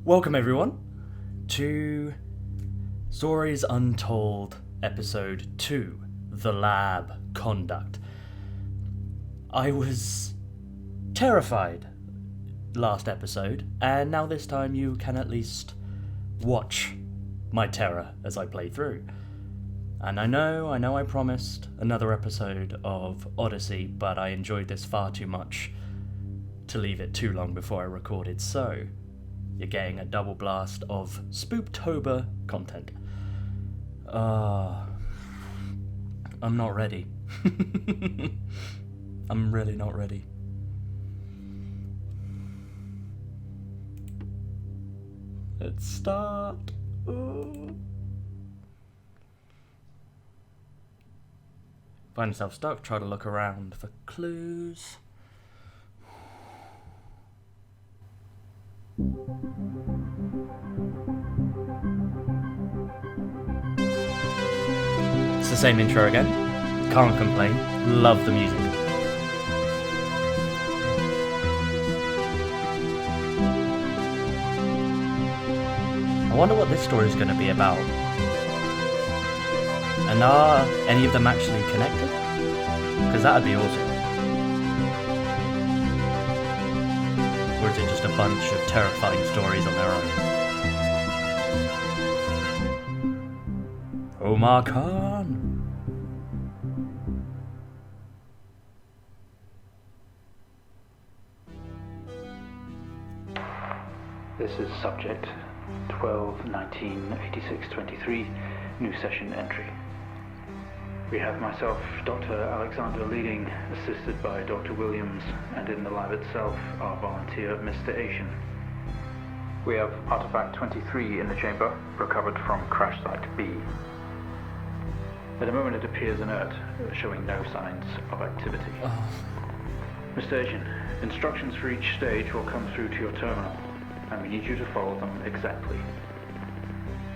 Welcome everyone to Stories Untold Episode 2, The Lab Conduct. I was terrified last episode, and now this time you can at least watch my terror as I play through. And I know I promised another episode of Odyssey, but I enjoyed this far too much to leave it too long before I recorded, so you're getting a double blast of Spooptober content. I'm not ready. I'm really not ready. Let's start. Find yourself stuck, try to look around for clues. It's the same intro again. Can't complain. Love the music. I wonder what this story is going to be about. And are any of them actually connected? Because that would be awesome. Or is it just a bunch of terrifying stories on their own? Omar Khan! This is subject 12-19-86-23, new session entry. We have myself, Dr. Alexander leading, assisted by Dr. Williams, and in the lab itself, our volunteer, Mr. Asian. We have artifact 23 in the chamber, recovered from crash site B. At the moment it appears inert, showing no signs of activity. Mr. Asian, instructions for each stage will come through to your terminal, and we need you to follow them exactly.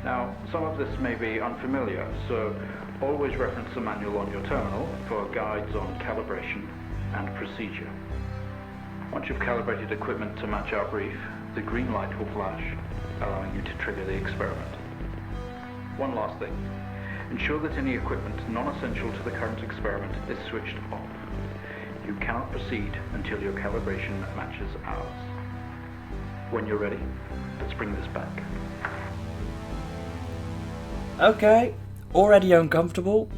Now, some of this may be unfamiliar, so always reference the manual on your terminal for guides on calibration and procedure. Once you've calibrated equipment to match our brief, the green light will flash, allowing you to trigger the experiment. One last thing. Ensure that any equipment non-essential to the current experiment is switched off. You cannot proceed until your calibration matches ours. When you're ready, let's bring this back. Okay, already uncomfortable.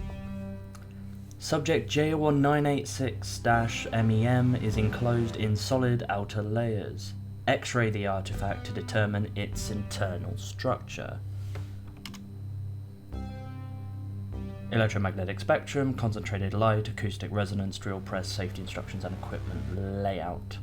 Subject J1986-MEM is enclosed in solid outer layers. X-ray the artifact to determine its internal structure. Electromagnetic spectrum, concentrated light, acoustic resonance, drill press, safety instructions and equipment layout.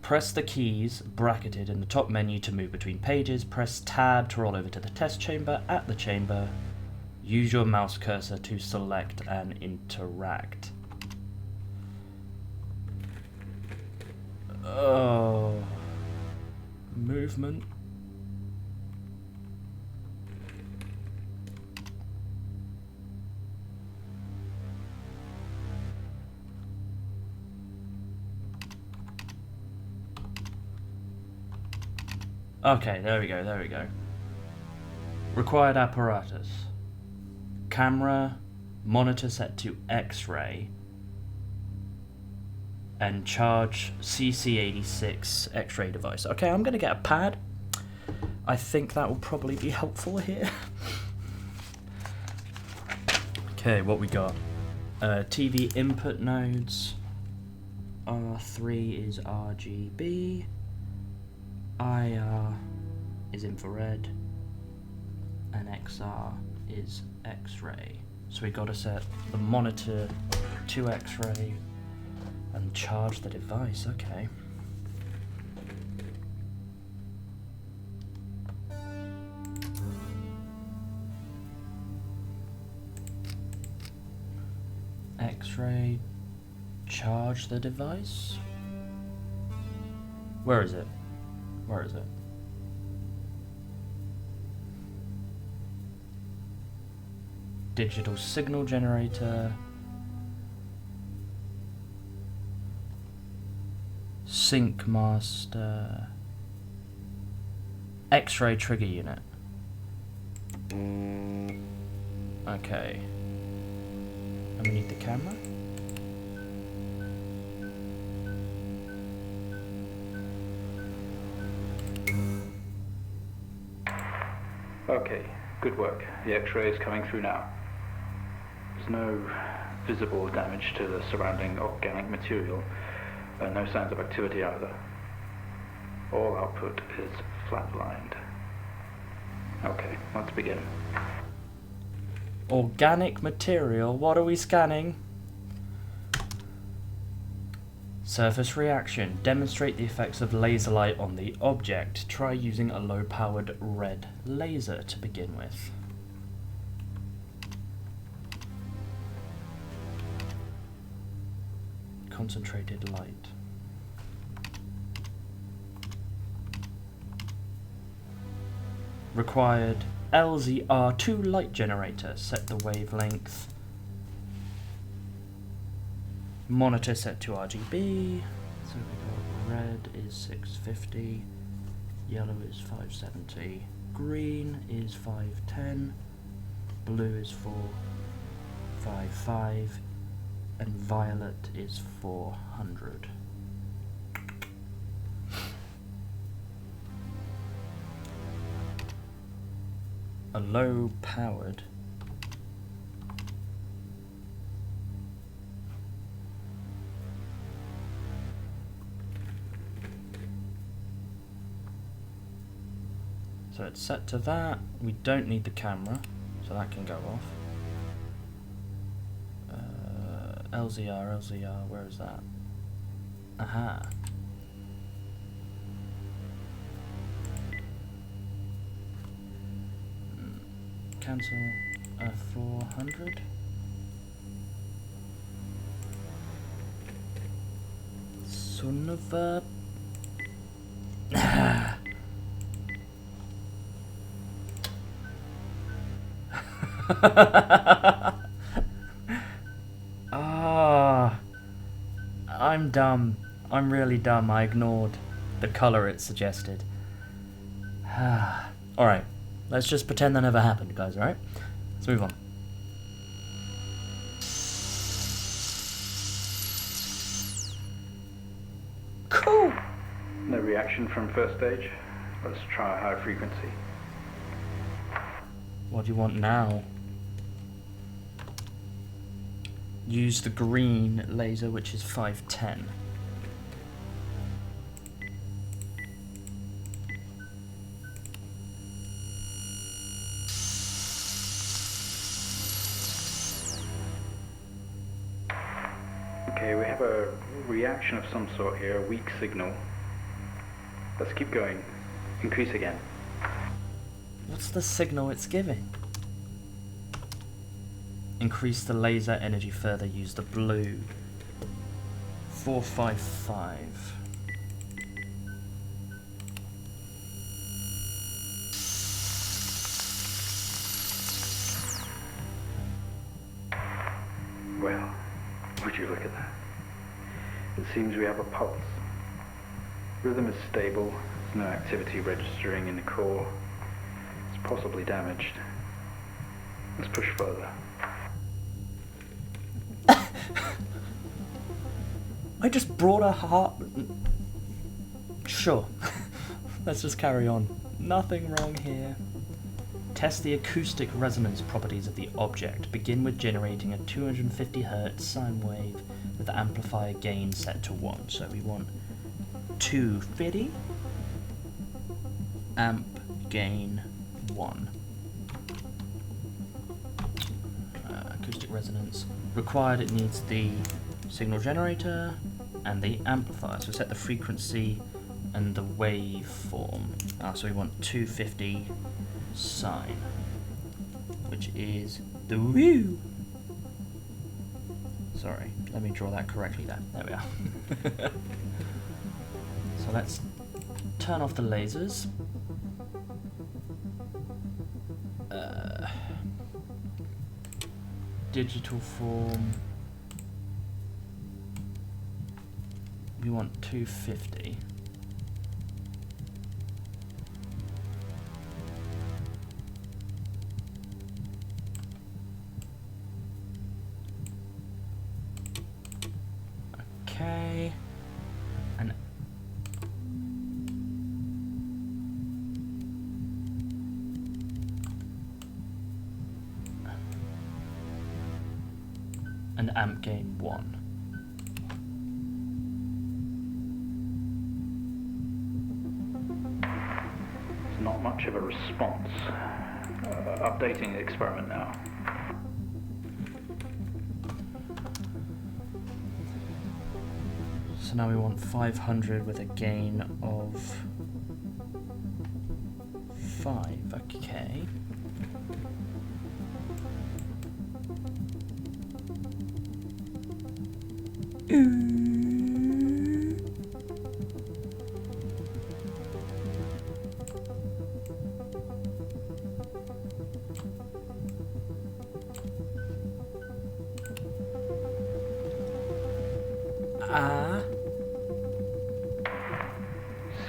Press the keys bracketed in the top menu to move between pages. Press tab to roll over to the test chamber. At the chamber, use your mouse cursor to select and interact. Oh, movement. Okay, there we go. Required apparatus. Camera, monitor set to X-ray, and charge CC86 X-ray device. Okay, I'm gonna get a pad. I think that will probably be helpful here. Okay, what we got? TV input nodes. R3 is RGB. IR is infrared, and XR is X-ray. So we got to set the monitor to X-ray and charge the device. Okay. X-ray, charge the device. Where is it? Where is it? digital signal generator, sync master, X-ray trigger unit. Okay. And we need the camera. Okay, good work. The X-ray is coming through now. There's no visible damage to the surrounding organic material, and no signs of activity either. All output is flatlined. Okay, let's begin. Organic material? What are we scanning? Surface reaction. Demonstrate the effects of laser light on the object. Try using a low-powered red laser to begin with. Concentrated light. Required LZR2 light generator. Set the wavelength. Monitor set to RGB. So we got red is 650, yellow is 570, green is 510, blue is 455, and violet is 400. A low powered so it's set to that. We don't need the camera, so that can go off. LZR, where is that? Aha. Cancel 400. Son of a... I'm dumb. I'm really dumb. I ignored the colour it suggested. Alright, let's just pretend that never happened, guys, alright? Let's move on. Cool! No reaction from first stage. Let's try a high frequency. What do you want now? Use the green laser, which is 510. Okay, we have a reaction of some sort here, a weak signal. Let's keep going. Increase again. What's the signal it's giving? Increase the laser energy further, use the blue. 455. Well, would you look at that? It seems we have a pulse. Rhythm is stable, there's no activity registering in the core. It's possibly damaged. Let's push further. I just brought a heart. Sure. Let's just carry on. Nothing wrong here. Test the acoustic resonance properties of the object. Begin with generating a 250 Hz sine wave with the amplifier gain set to 1. So we want 250, amp gain 1. Acoustic resonance. Required, it needs the signal generator and the amplifier. So set the frequency and the waveform. So we want 250 sine, which is the woo. Sorry, let me draw that correctly there. There we are. So let's turn off the lasers. digital form. We want 250. Okay. And amp gain 1. It's not much of a response. Updating the experiment now. So now we want 500 with a gain of 5. Okay.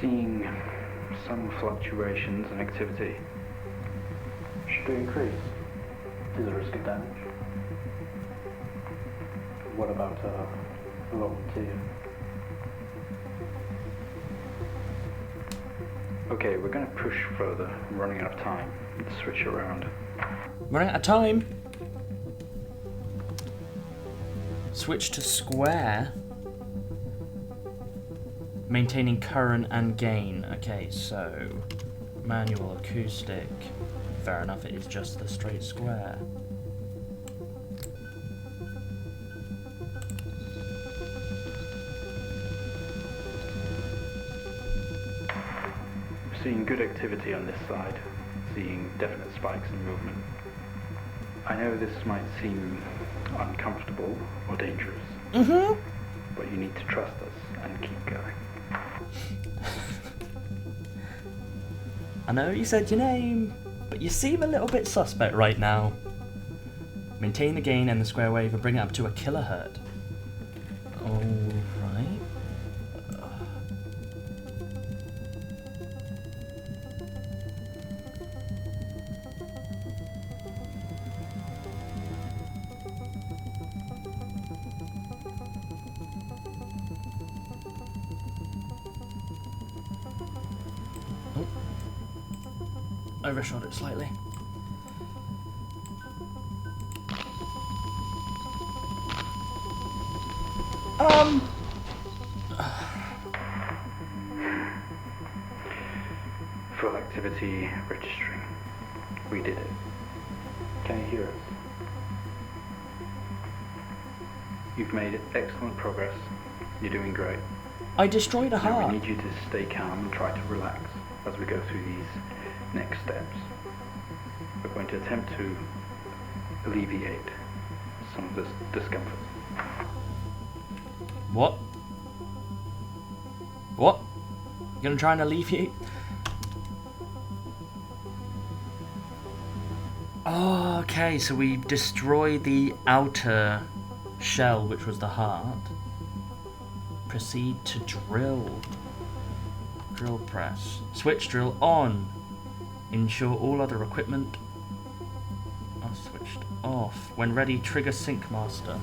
Seeing some fluctuations in activity. Should they increase? Is there a risk of damage? What about a volunteer? Okay, we're going to push further. I'm running out of time. Let's switch around. Running out of time. Switch to square. Maintaining current and gain. Okay, so manual acoustic. Fair enough, it is just the straight square. Seeing good activity on this side. Seeing definite spikes in movement. I know this might seem uncomfortable or dangerous. But you need to trust us and keep going. I know you said your name, but you seem a little bit suspect right now. Maintain the gain and the square wave and bring it up to a kilohertz. Alright. Overshot it slightly. Full activity registering. We did it. Can you hear us? You've made excellent progress. You're doing great. I destroyed a Now heart. we need you to stay calm and try to relax as we go through these next steps. We're going to attempt to alleviate some of this discomfort. What? What? You gonna try and alleviate? Oh, okay, so we destroyed the outer shell, which was the heart. Proceed to drill. Drill press. Switch drill on. Ensure all other equipment are switched off. When ready, trigger sync master.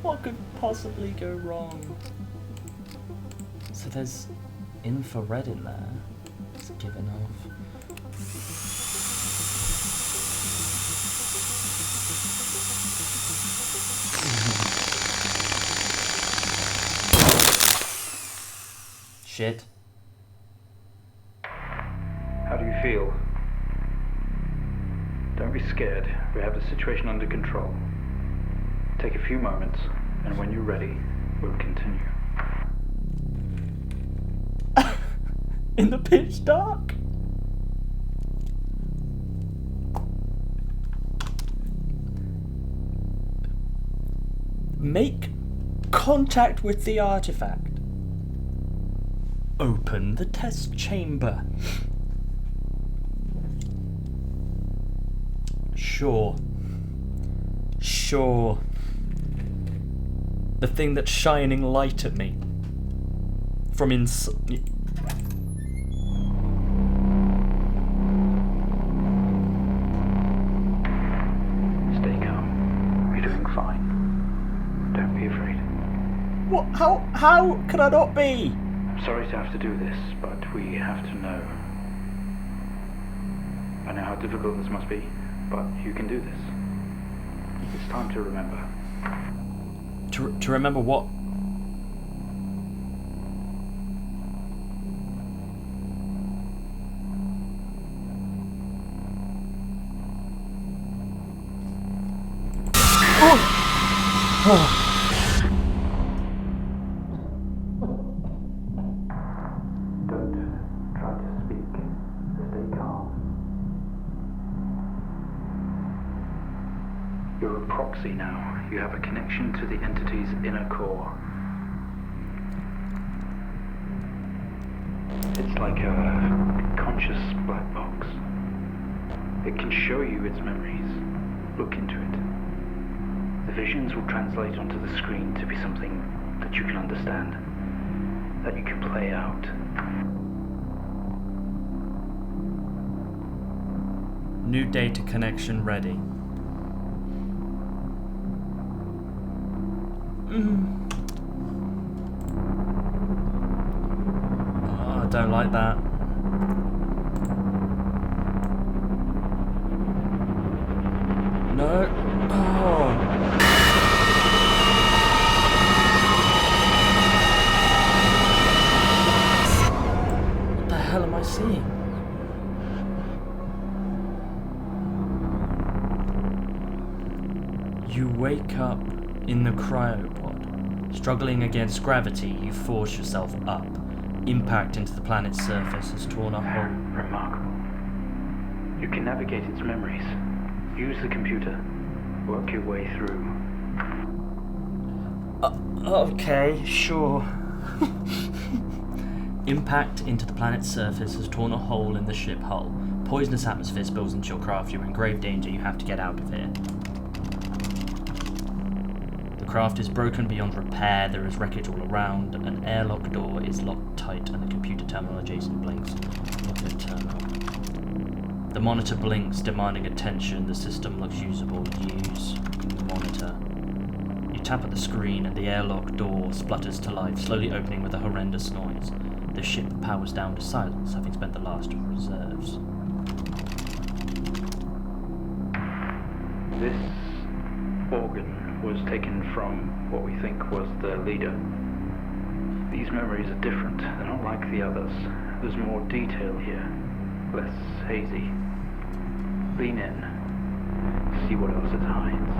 What could possibly go wrong? So there's infrared in there. It's given off. Shit. How do you feel? Don't be scared. We have the situation under control. Take a few moments, and when you're ready, we'll continue. In the pitch dark? Make contact with the artifact. open the test chamber. Sure. The thing that's shining light at me from inside. Stay calm. You're doing fine. Don't be afraid. What? How could I not be? I'm sorry to have to do this, but we have to know. I know how difficult this must be, but you can do this. It's time to remember. To remember what? Don't try to speak. Stay calm. You're a proxy now. You have a connection to the entity's inner core. It's like a conscious black box. It can show you its memories. Look into it. The visions will translate onto the screen to be something that you can understand, that you can play out. New data connection ready. Oh, I don't like that. No. Oh. What the hell am I seeing? You wake up in the cryopod. Struggling against gravity, you force yourself up. Impact into the planet's surface has torn a hole. Remarkable. You can navigate its memories. Use the computer. Work your way through. Okay, sure. Impact into the planet's surface has torn a hole in the ship hull. Poisonous atmosphere spills into your craft. You're in grave danger. You have to get out of here. The craft is broken beyond repair. There is wreckage all around. An airlock door is locked tight and the computer terminal adjacent blinks. Look at terminal. The monitor blinks, demanding attention. The system looks usable. Use monitor. You tap at the screen and the airlock door splutters to life, slowly opening with a horrendous noise. The ship powers down to silence, having spent the last of reserves. This organ was taken from what we think was the leader. These memories are different. They're not like the others. There's more detail here. Less hazy. Lean in. See what else it hides.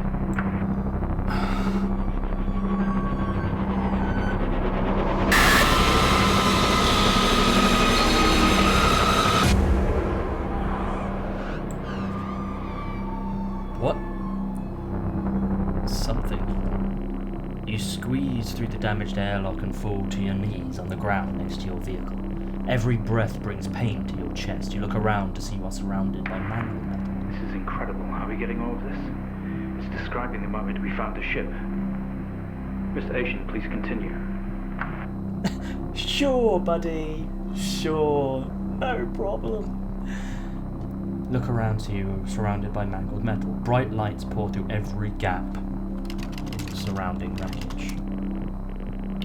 What? Something. You squeeze through the damaged airlock and fall to your knees on the ground next to your vehicle. Every breath brings pain to your chest. You look around to see you are surrounded by manual metal. This is incredible. How are we getting all of this? It's describing the moment we found the ship. Mr. Asian, please continue. Sure, buddy. Sure. No problem. Look around to you, surrounded by mangled metal. Bright lights pour through every gap in the surrounding wreckage.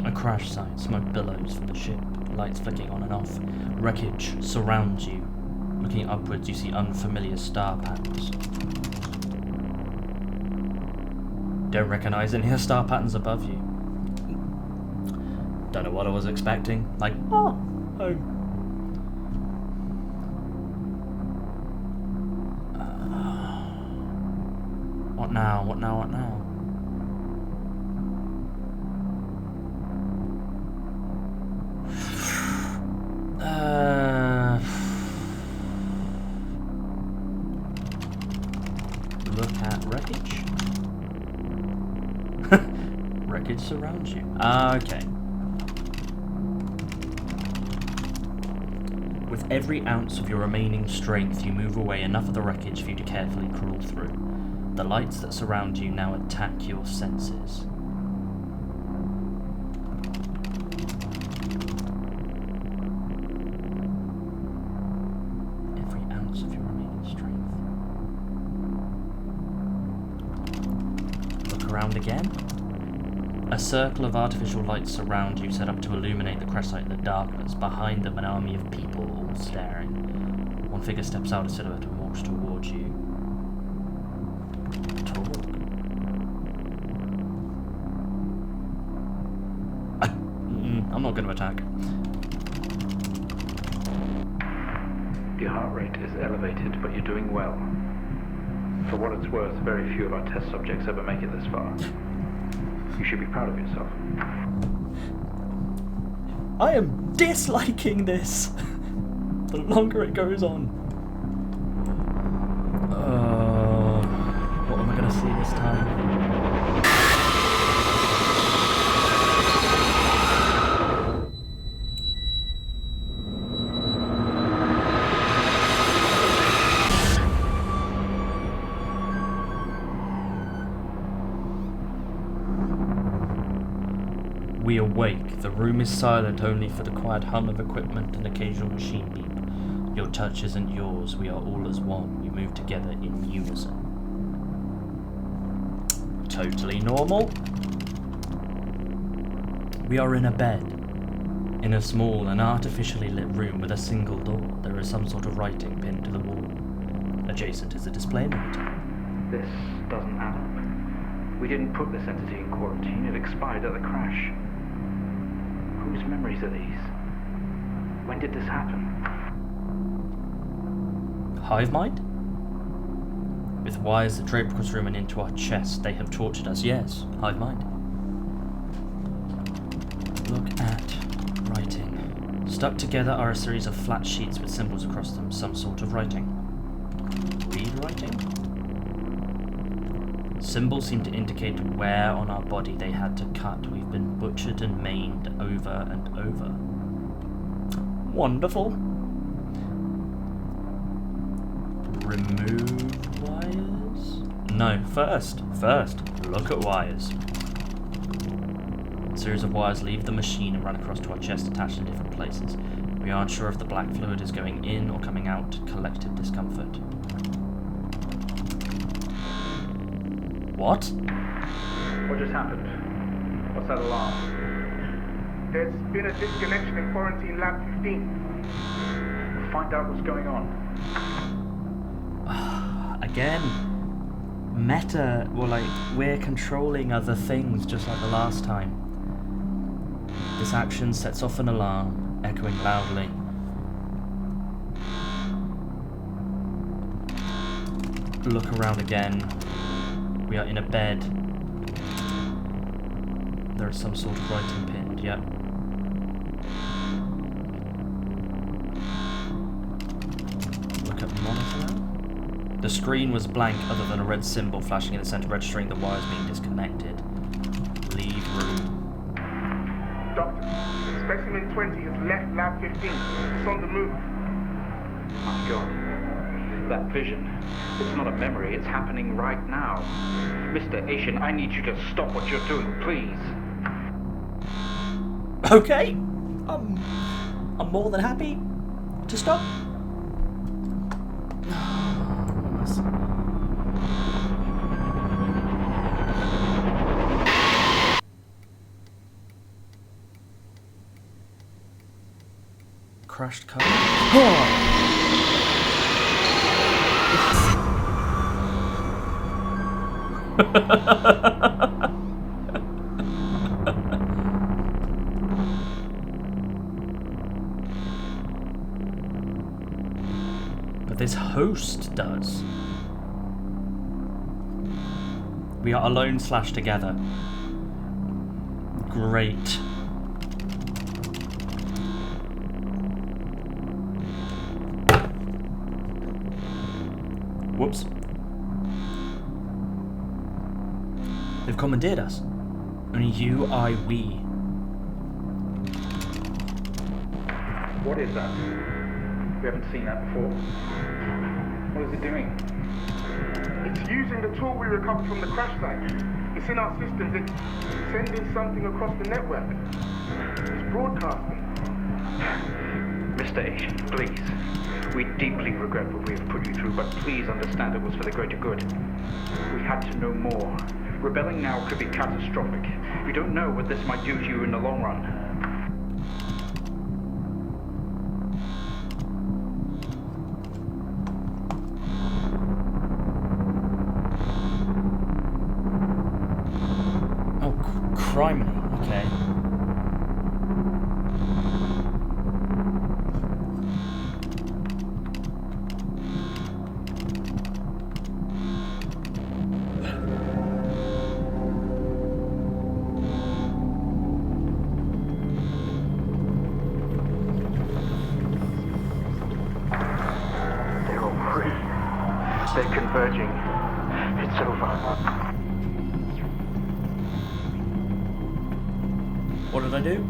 A crash site, smoke billows from the ship, lights flicking on and off. Wreckage surrounds you. Looking upwards, you see unfamiliar star patterns. Don't recognize any of the star patterns above you. Don't know what I was expecting. Like, oh, home. What now? What now? What now? Look at wreckage. Wreckage surrounds you. Okay. With every ounce of your remaining strength, you move away enough of the wreckage for you to carefully crawl through. The lights that surround you now attack your senses. Every ounce of your remaining strength. Look around again. A circle of artificial lights surround you, set up to illuminate the crash site in the darkness. Behind them, an army of people, all staring. One figure steps out of silhouette and walks towards you. Talk. I'm not going to attack. Your heart rate is elevated, but you're doing well. For what it's worth, very few of our test subjects ever make it this far. You should be proud of yourself. I am disliking this. The longer it goes on. What am I going to see this time? We awake. The room is silent only for the quiet hum of equipment and occasional machine beep. Your touch isn't yours. We are all as one. We move together in unison. Totally normal. We are in a bed. In a small and artificially lit room with a single door. There is some sort of writing pinned to the wall. Adjacent is a display monitor. This doesn't add up. We didn't put this entity in quarantine. It expired at the crash. Whose memories are these? When did this happen? Hive mind? With wires that drape across the room and into our chest, they have tortured us. Yes, hive mind. Look at writing. Stuck together are a series of flat sheets with symbols across them. Some sort of writing. Read writing? Symbols seem to indicate where on our body they had to cut. We've been butchered and maimed over and over. Wonderful. Remove wires? No, first, look at wires. A series of wires leave the machine and run across to our chest, attached in different places. We aren't sure if the black fluid is going in or coming out. Collective discomfort. What? What just happened? What's that alarm? There's been a disconnection in quarantine lab 15. Find out what's going on. Again, meta, well, like, we're controlling other things just like the last time. This action sets off an alarm, echoing loudly. Look around again. We are in a bed. There is some sort of writing pinned, yep. Look at the monitor now. The screen was blank other than a red symbol flashing in the center, registering the wires being disconnected. Leave room. Doctor, specimen 20 has left lab 15. It's on the move. My God. That vision. It's not a memory, it's happening right now. Mr. Asian, I need you to stop what you're doing, please. Okay. I'm more than happy to stop. Crashed car. But this host does. We are alone / together. Great. Whoops. They've commandeered us. Only you, I, we. What is that? We haven't seen that before. What is it doing? It's using the tool we recovered from the crash site. It's in our systems. It's sending something across the network. It's broadcasting. Mr. Asian, please. We deeply regret what we have put you through, but please understand it was for the greater good. We had to know more. Rebelling now could be catastrophic. You don't know what this might do to you in the long run. Criminy, okay. They're all free. They're converging. It's over. What did I do?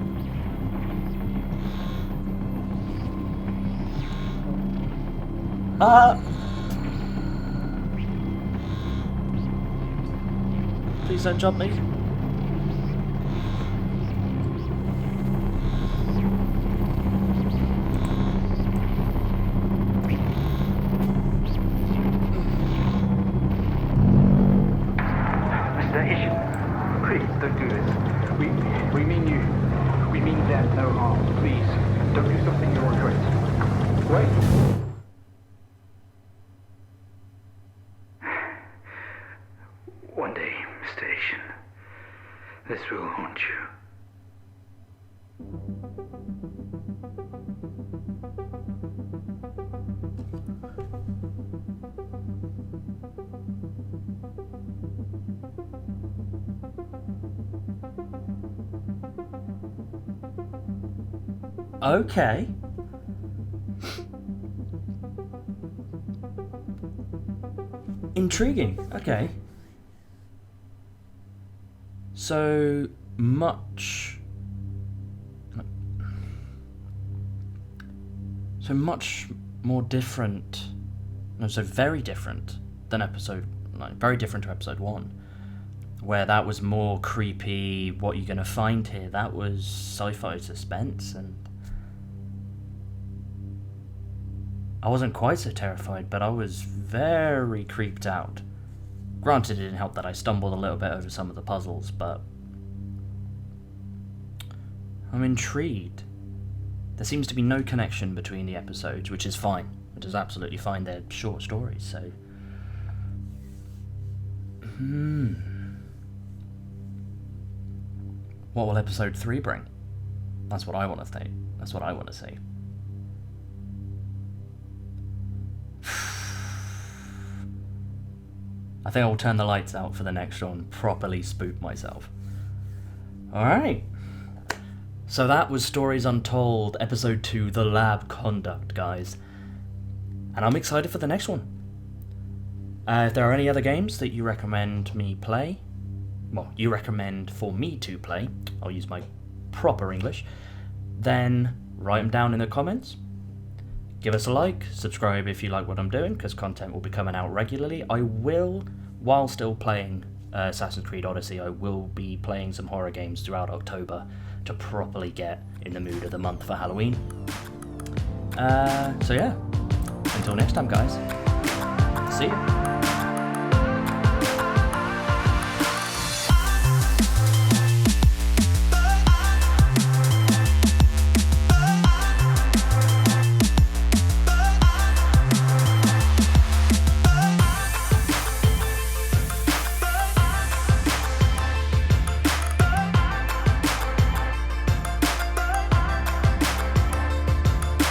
Please don't jump me. Mr. Asian, please don't do this. We mean you. We mean them no harm. Please, don't do something you'll regret. Wait. One day, Mr. Asian, this will haunt you. Okay. Intriguing. Okay. So much more different. No, so very different than very different to episode 1. Where that was more creepy, what you're gonna find here. That was sci-fi suspense, and I wasn't quite so terrified, but I was very creeped out. Granted, it didn't help that I stumbled a little bit over some of the puzzles, but I'm intrigued. There seems to be no connection between the episodes, which is fine. It is absolutely fine. They're short stories, so what will episode 3 bring? That's what I want to think. That's what I want to see. I think I'll turn the lights out for the next one, properly spook myself. Alright. So that was Stories Untold, episode 2, The Lab Conduct, guys. And I'm excited for the next one. If there are any other games that you recommend me play, well, you recommend for me to play, I'll use my proper English, then write them down in the comments. Give us a like, subscribe if you like what I'm doing, because content will be coming out regularly. I will, while still playing Assassin's Creed Odyssey, I will be playing some horror games throughout October to properly get in the mood of the month for Halloween. So yeah, until next time guys, see you.